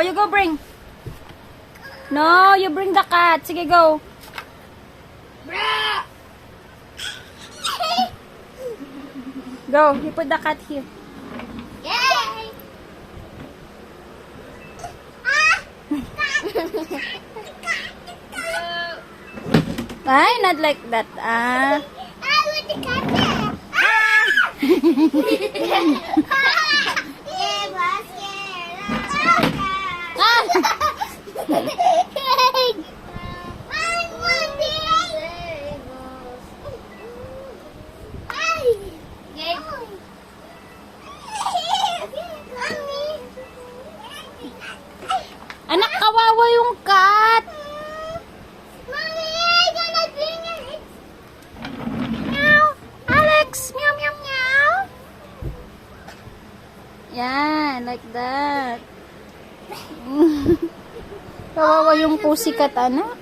Oh, you go bring. No, you bring the cat. Sige, go. Go, you put the cat here. Yay! Ay, not like that. Ah. I want the cat there. Yeah, boss, yeah. Ah. I want it. Anak, kawawa yung cat. Mommy, I gonna bring it. Meow. Alex, meow, meow, meow. Yan, like that. Kawawa yung pussycat, anak.